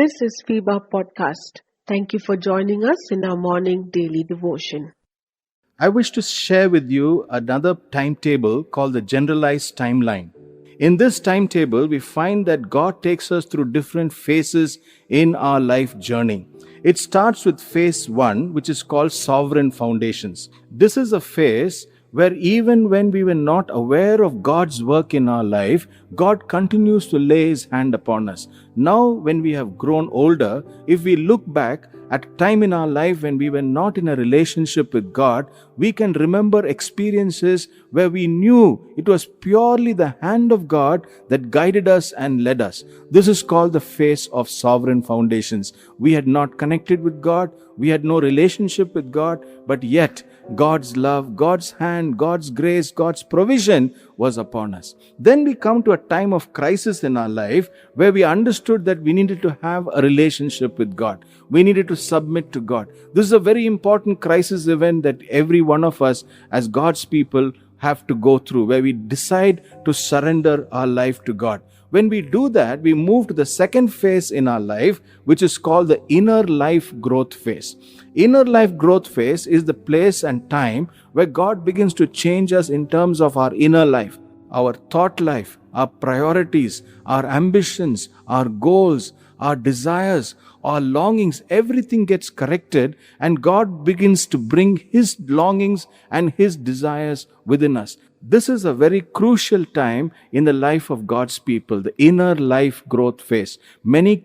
This is FIBA Podcast. Thank you for joining us in our morning daily devotion. I wish to share with you another timetable called the generalized timeline. In this timetable, we find that God takes us through different phases in our life journey. It starts with phase 1, which is called sovereign foundations. This is a phase where even when we were not aware of God's work in our life, God continues to lay His hand upon us. Now, when we have grown older, if we look back at a time in our life when we were not in a relationship with God, we can remember experiences where we knew it was purely the hand of God that guided us and led us. This is called the phase of sovereign foundations. We had not connected with God, we had no relationship with God, but yet God's love, God's hand, God's grace, God's provision was upon us. Then we come to a time of crisis in our life where we understood that we needed to have a relationship with God. We needed to submit to God. This is a very important crisis event that every one of us as God's people have to go through, where we decide to surrender our life to God. When we do that, we move to the second phase in our life, which is called the inner life growth phase. Inner life growth phase is the place and time where God begins to change us in terms of our inner life, our thought life, our priorities, our ambitions, our goals, our desires, our longings. Everything gets corrected and God begins to bring His longings and His desires within us. This is a very crucial time in the life of God's people, the inner life growth phase. Many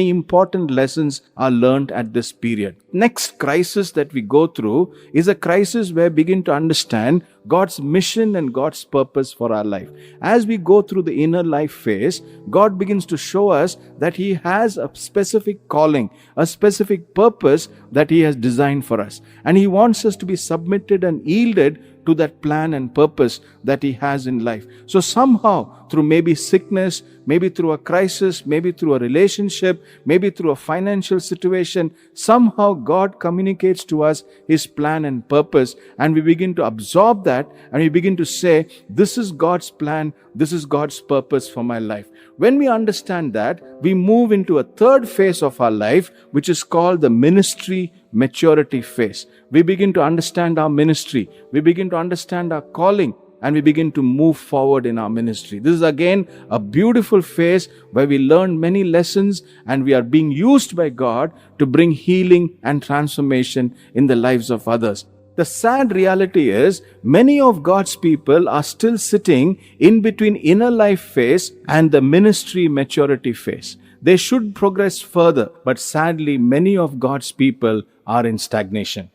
important lessons are learned at this period. Next crisis that we go through is a crisis where we begin to understand God's mission and God's purpose for our life. As we go through the inner life phase, God begins to show us that He has a specific calling, a specific purpose that He has designed for us. And He wants us to be submitted and yielded to that plan and purpose that He has in life. So somehow, through maybe sickness, maybe through a crisis, maybe through a relationship, maybe through a financial situation, somehow God communicates to us His plan and purpose, and we begin to absorb that and we begin to say, this is God's plan, this is God's purpose for my life. When we understand that, we move into a third phase of our life, which is called the ministry maturity phase. We begin to understand our ministry, we begin to understand our calling, and we begin to move forward in our ministry. This is again a beautiful phase where we learn many lessons and we are being used by God to bring healing and transformation in the lives of others. The sad reality is many of God's people are still sitting in between inner life phase and the ministry maturity phase. They should progress further, but sadly many of God's people are in stagnation.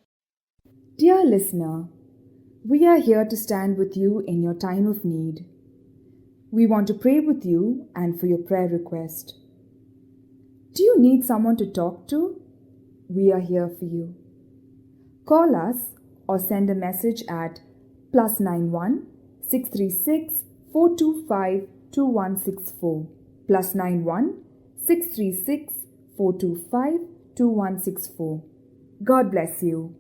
Dear listener, we are here to stand with you in your time of need. We want to pray with you and for your prayer request. Do you need someone to talk to? We are here for you. Call us or send a message at +91 636 425 2164 +91 636 425 2164. God bless you.